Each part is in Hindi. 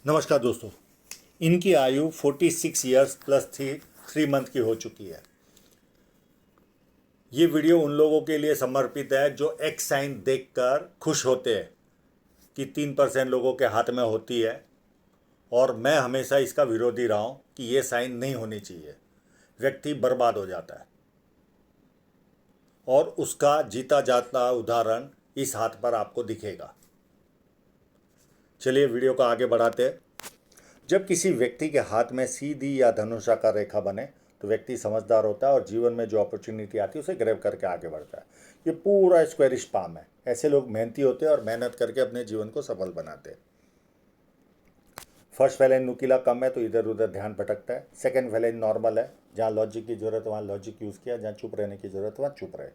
नमस्कार दोस्तों। इनकी आयु 46 ईयर्स प्लस 3 मंथ की हो चुकी है। ये वीडियो उन लोगों के लिए समर्पित है जो एक्स साइन देखकर खुश होते हैं कि 3% लोगों के हाथ में होती है, और मैं हमेशा इसका विरोधी रहा हूँ कि ये साइन नहीं होनी चाहिए। व्यक्ति बर्बाद हो जाता है, और उसका जीता जाता उदाहरण इस हाथ पर आपको दिखेगा। चलिए वीडियो को आगे बढ़ाते हैं। जब किसी व्यक्ति के हाथ में सीधी या धनुषाकार रेखा बने तो व्यक्ति समझदार होता है और जीवन में जो अपॉर्चुनिटी आती है उसे ग्रैब करके आगे बढ़ता है। ये पूरा स्क्वेरिश पाम है। ऐसे लोग मेहनती होते हैं और मेहनत करके अपने जीवन को सफल बनाते हैं। फर्स्ट फैलेन नुकीला कम है तो इधर उधर ध्यान भटकता है। सेकंड फैलेन नॉर्मल है, जहाँ लॉजिक की जरूरत है वहाँ लॉजिक यूज़ किया, जहाँ चुप रहने की जरूरत है वहाँ चुप रहे।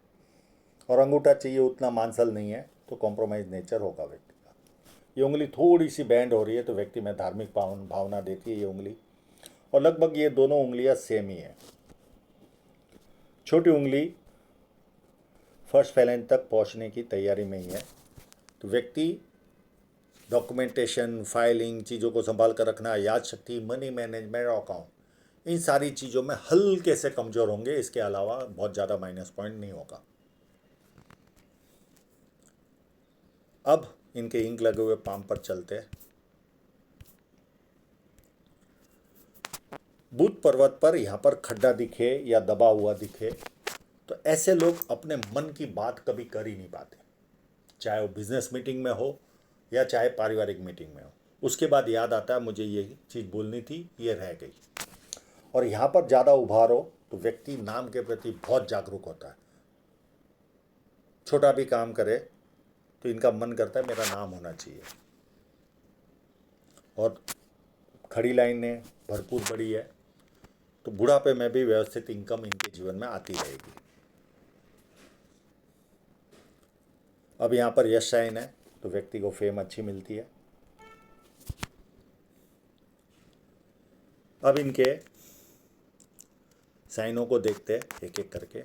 और अंगूठा चाहिए उतना मांसल नहीं है तो कॉम्प्रोमाइज नेचर होगा व्यक्ति का। ये उंगली थोड़ी सी बैंड हो रही है तो व्यक्ति में धार्मिक भावना देती है ये उंगली, और लगभग ये दोनों उंगलियां सेम ही है। छोटी उंगली फर्स्ट फैलेन तक पहुंचने की तैयारी में ही है तो व्यक्ति डॉक्यूमेंटेशन, फाइलिंग, चीज़ों को संभाल कर रखना, याद शक्ति, मनी मैनेजमेंट, अकाउंट, इन सारी चीज़ों में हल्के से कमज़ोर होंगे। इसके अलावा बहुत ज़्यादा माइनस पॉइंट नहीं होगा। अब इनके इंक लगे हुए पाम पर चलते हैं। बुध पर्वत पर यहाँ पर खड्डा दिखे या दबा हुआ दिखे तो ऐसे लोग अपने मन की बात कभी कर ही नहीं पाते, चाहे वो बिजनेस मीटिंग में हो या चाहे पारिवारिक मीटिंग में हो। उसके बाद याद आता है मुझे ये चीज़ बोलनी थी, ये रह गई। और यहाँ पर ज़्यादा उभार हो तो व्यक्ति नाम के प्रति बहुत जागरूक होता है। छोटा भी काम करे तो इनका मन करता है मेरा नाम होना चाहिए। और खड़ी लाइनें भरपूर बड़ी है तो बुढ़ापे में भी व्यवस्थित इनकम इनके जीवन में आती रहेगी। अब यहाँ पर यश साइन है तो व्यक्ति को फेम अच्छी मिलती है। अब इनके साइनों को देखते हैं एक एक करके।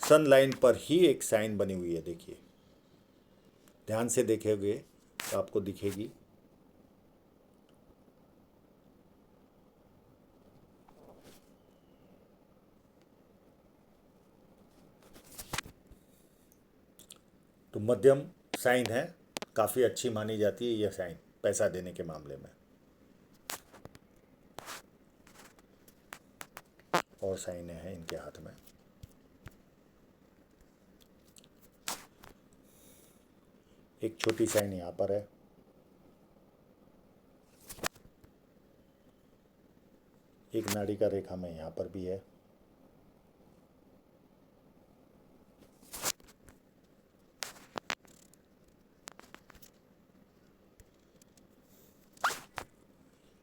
सन लाइन पर ही एक साइन बनी हुई है, देखिए, ध्यान से देखेंगे तो आपको दिखेगी। तो मध्यम साइन है, काफ़ी अच्छी मानी जाती है यह साइन पैसा देने के मामले में। और साइन है इनके हाथ में। एक छोटी साइन यहाँ पर है। एक नाड़ी का रेखा में यहाँ पर भी है।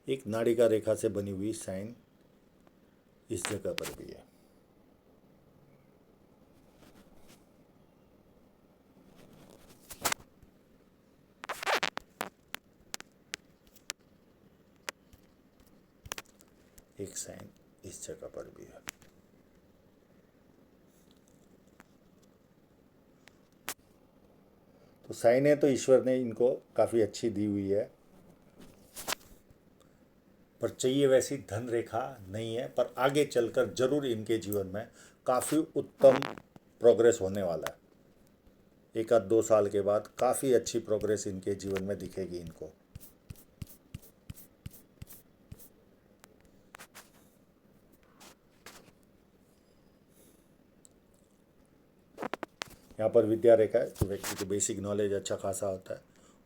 एक नाड़ी का रेखा से बनी हुई साइन इस जगह पर भी है। एक साइन इस जगह पर भी है। तो साइनें तो ईश्वर ने इनको काफ़ी अच्छी दी हुई है, पर चाहिए वैसी धन रेखा नहीं है। पर आगे चलकर जरूर इनके जीवन में काफ़ी उत्तम प्रोग्रेस होने वाला है। 1 आध 2 साल के बाद काफ़ी अच्छी प्रोग्रेस इनके जीवन में दिखेगी इनको। यहाँ पर विद्या रेखा है तो व्यक्ति को बेसिक नॉलेज अच्छा खासा होता है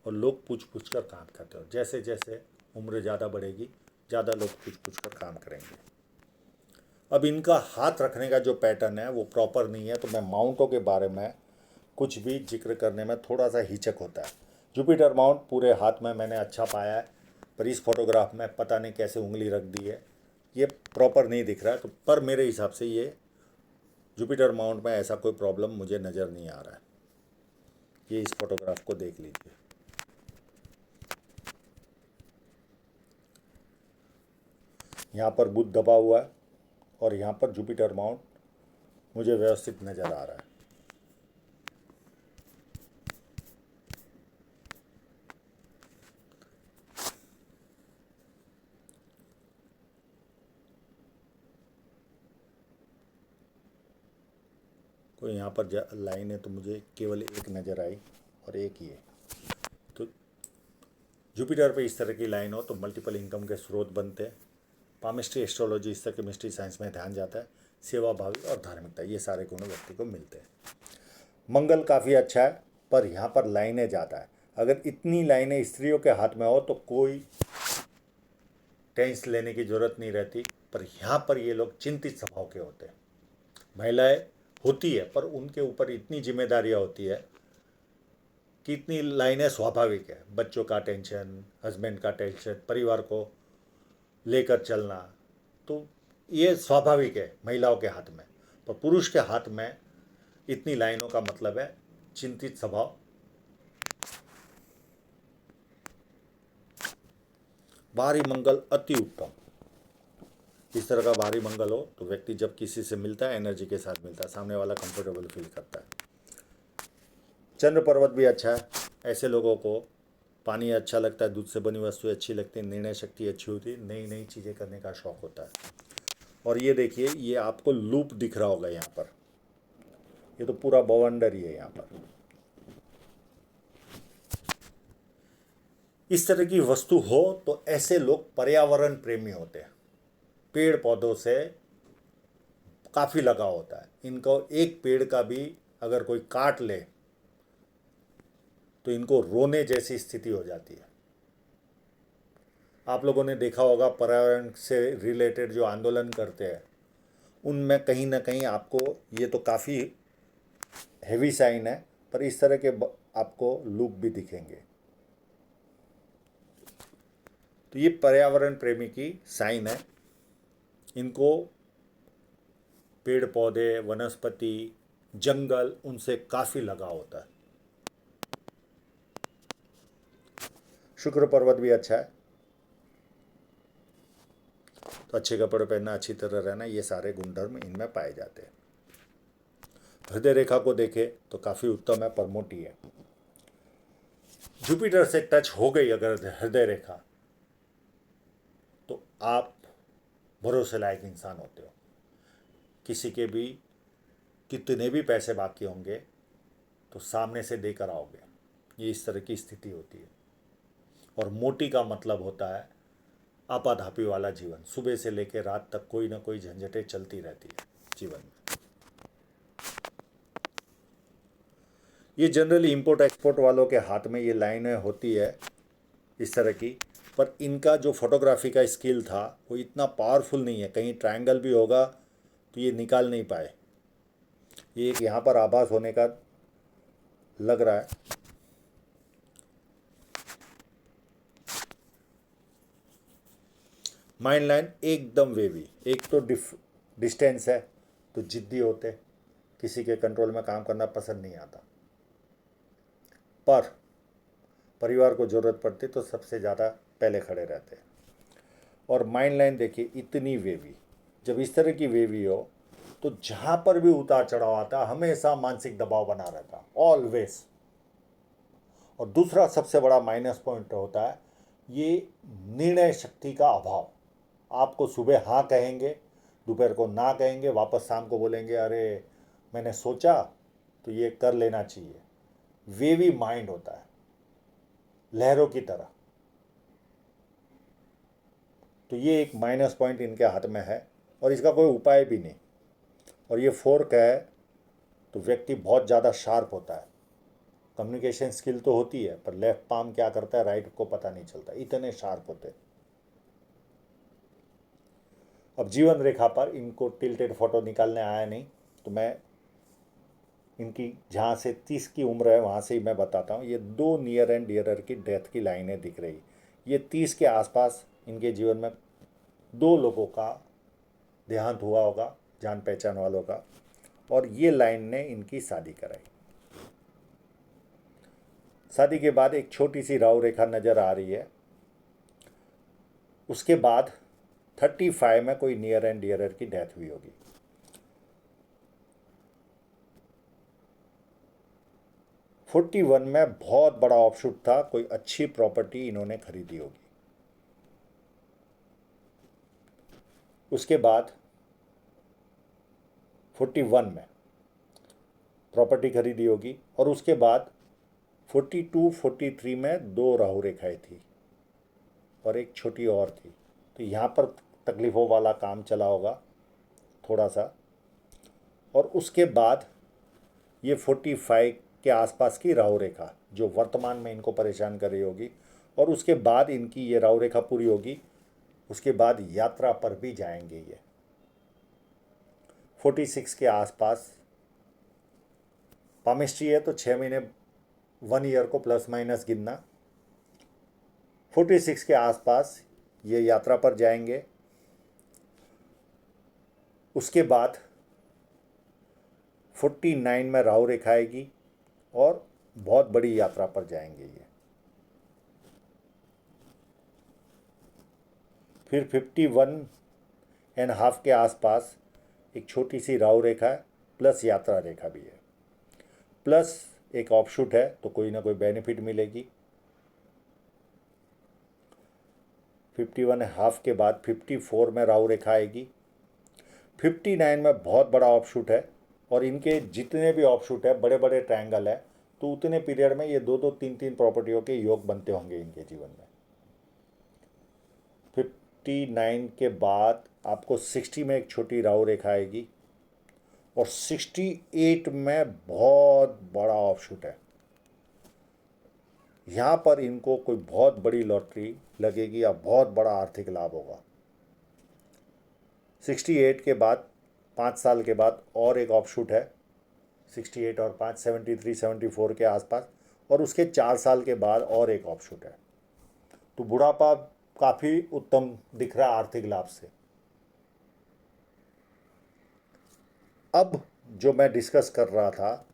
और लोग पूछ पूछ कर काम करते हो। जैसे जैसे उम्र ज़्यादा बढ़ेगी ज़्यादा लोग पूछ पूछ कर काम करेंगे। अब इनका हाथ रखने का जो पैटर्न है वो प्रॉपर नहीं है, तो मैं माउंटों के बारे में कुछ भी जिक्र करने में थोड़ा सा हिचक होता है। जुपिटर माउंट पूरे हाथ में मैंने अच्छा पाया है, पर इस फोटोग्राफ में पता नहीं कैसे उंगली रख दी है, ये प्रॉपर नहीं दिख रहा है। तो पर मेरे हिसाब से ये जुपिटर माउंट में ऐसा कोई प्रॉब्लम मुझे नज़र नहीं आ रहा है। ये इस फोटोग्राफ को देख लीजिए। यहाँ पर बुध दबा हुआ है और यहाँ पर जुपिटर माउंट मुझे व्यवस्थित नज़र आ रहा है। कोई यहाँ पर लाइन है तो मुझे केवल एक नज़र आई और एक ये। तो जुपिटर पे इस तरह की लाइन हो तो मल्टीपल इनकम के स्रोत बनते हैं। पामिस्ट्री, एस्ट्रोलॉजी, इससे केमिस्ट्री, साइंस में ध्यान जाता है। सेवा भावी और धार्मिकता, ये सारे गुण व्यक्ति को मिलते हैं। मंगल काफ़ी अच्छा है, पर यहाँ पर लाइनें ज़्यादा है। अगर इतनी लाइनें स्त्रियों के हाथ में हो तो कोई टेंस लेने की ज़रूरत नहीं रहती, पर यहाँ पर ये लोग चिंतित स्वभाव के होते हैं। महिलाएं होती है पर उनके ऊपर इतनी जिम्मेदारियाँ होती है कि इतनी लाइनें स्वाभाविक है। बच्चों का टेंशन, हस्बैंड का टेंशन, परिवार को लेकर चलना, तो ये स्वाभाविक है महिलाओं के हाथ में। पर पुरुष के हाथ में इतनी लाइनों का मतलब है चिंतित स्वभाव। भारी मंगल अति उत्तम। इस तरह का भारी मंगल हो तो व्यक्ति जब किसी से मिलता है एनर्जी के साथ मिलता है, सामने वाला कंफर्टेबल फील करता है। चंद्र पर्वत भी अच्छा है। ऐसे लोगों को पानी अच्छा लगता है, दूध से बनी वस्तुएं अच्छी लगती है, निर्णय शक्ति अच्छी होती है, नई नई चीज़ें करने का शौक होता है। और ये देखिए, ये आपको लूप दिख रहा होगा यहाँ पर, ये तो पूरा बवंडर ही है यहाँ पर। इस तरह की वस्तु हो तो ऐसे लोग पर्यावरण प्रेमी होते हैं। पेड़ पौधों से काफ़ी लगाव होता है इनको। एक पेड़ का भी अगर कोई काट ले तो इनको रोने जैसी स्थिति हो जाती है। आप लोगों ने देखा होगा पर्यावरण से रिलेटेड जो आंदोलन करते हैं उनमें कहीं ना कहीं आपको, ये तो काफ़ी हैवी साइन है, पर इस तरह के आपको लूप भी दिखेंगे। तो ये पर्यावरण प्रेमी की साइन है। इनको पेड़ पौधे, वनस्पति, जंगल, उनसे काफ़ी लगाव होता है। शुक्र पर्वत भी अच्छा है। तो अच्छे कपड़े पहनना, अच्छी तरह रहना, ये सारे गुणधर्म इनमें पाए जाते हैं। हृदय रेखा को देखें तो काफ़ी उत्तम है, पर मोटी है। जुपिटर से टच हो गई अगर हृदय रेखा तो आप भरोसे लायक इंसान होते हो। किसी के भी कितने भी पैसे बाकी होंगे तो सामने से देकर आओगे, ये इस तरह की स्थिति होती है। और मोटी का मतलब होता है आपाधापी वाला जीवन, सुबह से लेकर रात तक कोई ना कोई झंझटें चलती रहती है जीवन में। ये जनरली इंपोर्ट एक्सपोर्ट वालों के हाथ में ये लाइनें होती है इस तरह की, पर इनका जो फोटोग्राफी का स्किल था वो इतना पावरफुल नहीं है। कहीं ट्रायंगल भी होगा तो ये निकाल नहीं पाए। ये एक यहाँ पर आभास होने का लग रहा है। माइंड लाइन एकदम वेवी। एक तो डिस्टेंस है तो जिद्दी होते, किसी के कंट्रोल में काम करना पसंद नहीं आता, पर परिवार को ज़रूरत पड़ती तो सबसे ज़्यादा पहले खड़े रहते हैं। और माइंड लाइन देखिए इतनी वेवी। जब इस तरह की वेवी हो तो जहाँ पर भी उतार चढ़ाव आता हमेशा मानसिक दबाव बना रहता, ऑलवेज। और दूसरा सबसे बड़ा माइनस पॉइंट होता है ये निर्णय शक्ति का अभाव। आपको सुबह हाँ कहेंगे, दोपहर को ना कहेंगे, वापस शाम को बोलेंगे अरे मैंने सोचा तो ये कर लेना चाहिए। वेवी माइंड होता है, लहरों की तरह। तो ये एक माइनस पॉइंट इनके हाथ में है और इसका कोई उपाय भी नहीं। और ये फोर्क है तो व्यक्ति बहुत ज़्यादा शार्प होता है। कम्युनिकेशन स्किल तो होती है पर लेफ्ट पाम क्या करता है राइट को पता नहीं चलता, इतने शार्प होते हैं। अब जीवन रेखा पर इनको टिल्टेड फोटो निकालने आया नहीं, तो मैं इनकी जहाँ से 30 की उम्र है वहाँ से ही मैं बताता हूँ। ये 2 नियर एंड डियरर की डेथ की लाइनें दिख रही। ये 30 के आसपास इनके जीवन में 2 लोगों का देहांत हुआ होगा, जान पहचान वालों का, और ये लाइन ने इनकी शादी कराई। शादी के बाद एक छोटी सी राहु रेखा नज़र आ रही है। उसके बाद 35 में कोई नियर एंड डियरर की डेथ हुई होगी। 41 में बहुत बड़ा ऑफशूट था, कोई अच्छी प्रॉपर्टी इन्होंने खरीदी होगी। उसके बाद 41 में प्रॉपर्टी खरीदी होगी। और उसके बाद 42 43 में 2 राहु रेखाएं थी और एक छोटी और थी। तो यहाँ पर तकलीफ़ों वाला काम चला होगा थोड़ा सा। और उसके बाद ये 45 के आसपास की राहु रेखा जो वर्तमान में इनको परेशान कर रही होगी, और उसके बाद इनकी ये राहु रेखा पूरी होगी। उसके बाद यात्रा पर भी जाएंगे ये 46 के आसपास। पामिस्ट्री है तो 6 महीने 1 ईयर को प्लस माइनस गिनना। 46 के आसपास ये यात्रा पर जाएंगे। उसके बाद 49 में राहु रेखा आएगी और बहुत बड़ी यात्रा पर जाएंगे ये। फिर 51.5 के आसपास एक छोटी सी राहु रेखा है प्लस यात्रा रेखा भी है, प्लस एक ऑफशूट है तो कोई ना कोई बेनिफिट मिलेगी। 51.5 के बाद 54 में राहु रेखा आएगी। 59 में बहुत बड़ा ऑफशूट है, और इनके जितने भी ऑफशूट है बड़े बड़े ट्रायंगल है, तो उतने पीरियड में ये 2-2 3-3 प्रॉपर्टियों के योग बनते होंगे इनके जीवन में। 59 के बाद आपको 60 में एक छोटी राहु रेखा आएगी, और 68 में बहुत बड़ा ऑफशूट है। यहाँ पर इनको कोई बहुत बड़ी लॉटरी लगेगी या बहुत बड़ा आर्थिक लाभ होगा। 68 के बाद 5 साल के बाद और एक ऑफशूट है, 68 और 5 73-74 के आसपास, और उसके 4 साल के बाद और एक ऑफशूट है। तो बुढ़ापा काफ़ी उत्तम दिख रहा है आर्थिक लाभ से। अब जो मैं डिस्कस कर रहा था,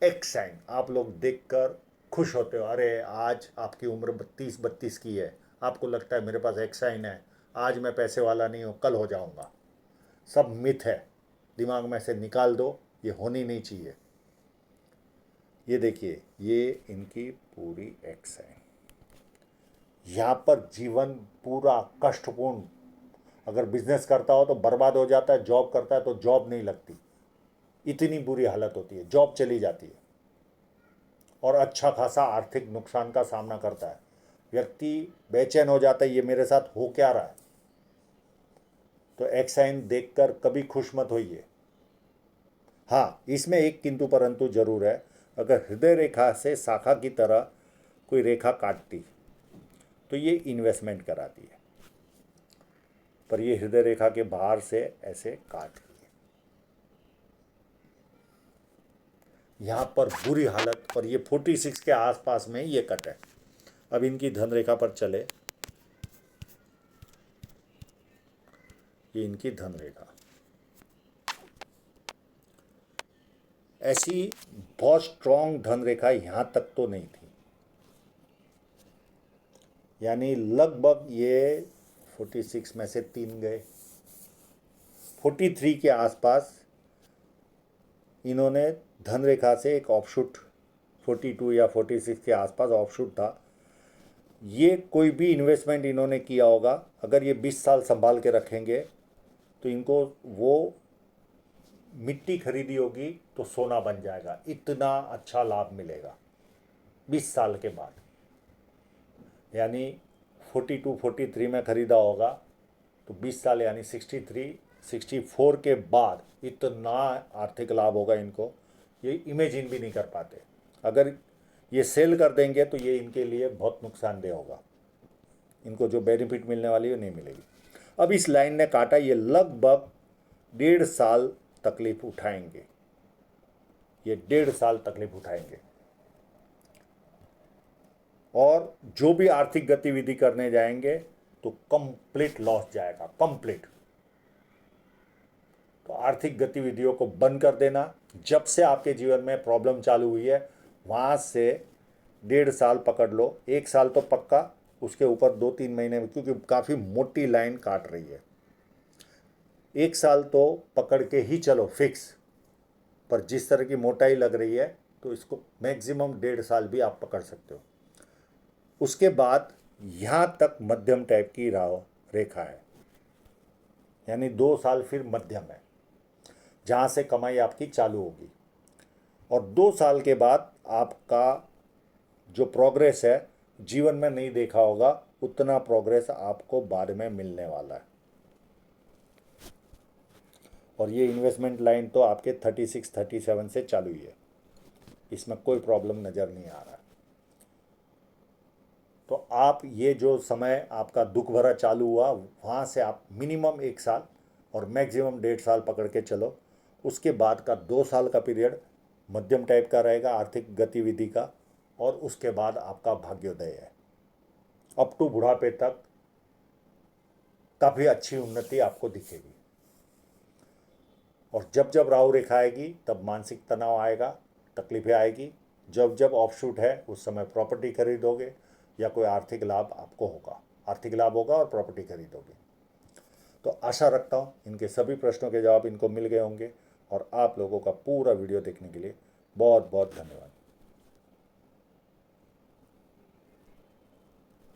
एक्स साइन, आप लोग देखकर खुश होते हो, अरे आज आपकी उम्र 32 की है, आपको लगता है मेरे पास एक्स साइन है, आज मैं पैसे वाला नहीं हूँ, कल हो जाऊँगा। सब मिथ है, दिमाग में से निकाल दो, ये होनी नहीं चाहिए। ये देखिए, ये इनकी पूरी एक्स है। यहाँ पर जीवन पूरा कष्टपूर्ण, अगर बिजनेस करता हो तो बर्बाद हो जाता है, जॉब करता है तो जॉब नहीं लगती, इतनी बुरी हालत होती है, जॉब चली जाती है, और अच्छा खासा आर्थिक नुकसान का सामना करता है। व्यक्ति बेचैन हो जाता है, ये मेरे साथ हो क्या रहा है। तो एक्स साइन देखकर कभी खुश मत होइए। हाँ, इसमें एक किंतु परंतु जरूर है, अगर हृदय रेखा से शाखा की तरह कोई रेखा काटती तो ये इन्वेस्टमेंट कराती है, पर ये हृदय रेखा के बाहर से ऐसे काट रही है। यहाँ पर बुरी हालत, और ये 46 के आसपास में ये कट है। अब इनकी धन रेखा पर चले, ये इनकी धन रेखा ऐसी बहुत स्ट्रॉन्ग धन रेखा यहाँ तक तो नहीं थी, यानी लगभग ये 46 में से 3 गए। 43 के आसपास इन्होंने धन रेखा से एक ऑफशूट, 42 या 46 के आसपास ऑफशूट था। ये कोई भी इन्वेस्टमेंट इन्होंने किया होगा, अगर ये 20 साल संभाल के रखेंगे तो इनको वो मिट्टी खरीदी होगी तो सोना बन जाएगा, इतना अच्छा लाभ मिलेगा 20 साल के बाद। यानी 42 43 में ख़रीदा होगा तो 20 साल यानी 63-64 के बाद इतना आर्थिक लाभ होगा इनको, ये इमेजिन भी नहीं कर पाते। अगर ये सेल कर देंगे तो ये इनके लिए बहुत नुकसानदेह होगा, इनको जो बेनिफिट मिलने वाली है नहीं मिलेगी। अब इस लाइन ने काटा, ये लगभग 1.5 साल तकलीफ उठाएंगे, ये 1.5 साल तकलीफ उठाएंगे, और जो भी आर्थिक गतिविधि करने जाएंगे तो कंप्लीट लॉस जाएगा, कंप्लीट। तो आर्थिक गतिविधियों को बंद कर देना। जब से आपके जीवन में प्रॉब्लम चालू हुई है वहाँ से 1.5 साल पकड़ लो, 1 साल तो पक्का, उसके ऊपर 2-3 महीने में, क्योंकि काफ़ी मोटी लाइन काट रही है। 1 साल तो पकड़ के ही चलो फिक्स, पर जिस तरह की मोटाई लग रही है तो इसको मैक्सिमम 1.5 साल भी आप पकड़ सकते हो। उसके बाद यहाँ तक मध्यम टाइप की रेखा है, यानी 2 साल फिर मध्यम है। जहाँ से कमाई आपकी चालू होगी। और 2 साल के बाद आपका जो प्रोग्रेस है, जीवन में नहीं देखा होगा उतना प्रोग्रेस आपको बाद में मिलने वाला है। और ये इन्वेस्टमेंट लाइन तो आपके 36-37 से चालू ही है, इसमें कोई प्रॉब्लम नज़र नहीं आ रहा है। तो आप ये जो समय आपका दुख भरा चालू हुआ, वहाँ से आप मिनिमम 1 साल और मैक्सिमम 1.5 साल पकड़ के चलो। उसके बाद का 2 साल का पीरियड मध्यम टाइप का रहेगा आर्थिक गतिविधि का, और उसके बाद आपका भाग्योदय है। अप टू बुढ़ापे तक काफ़ी अच्छी उन्नति आपको दिखेगी। और जब जब राहु रेखा आएगी तब मानसिक तनाव आएगा, तकलीफें आएगी। जब जब ऑफशूट है उस समय प्रॉपर्टी खरीदोगे या कोई आर्थिक लाभ आपको होगा, आर्थिक लाभ होगा और प्रॉपर्टी खरीदोगे। तो आशा रखता हूँ इनके सभी प्रश्नों के जवाब इनको मिल गए होंगे। और आप लोगों का पूरा वीडियो देखने के लिए बहुत बहुत धन्यवाद।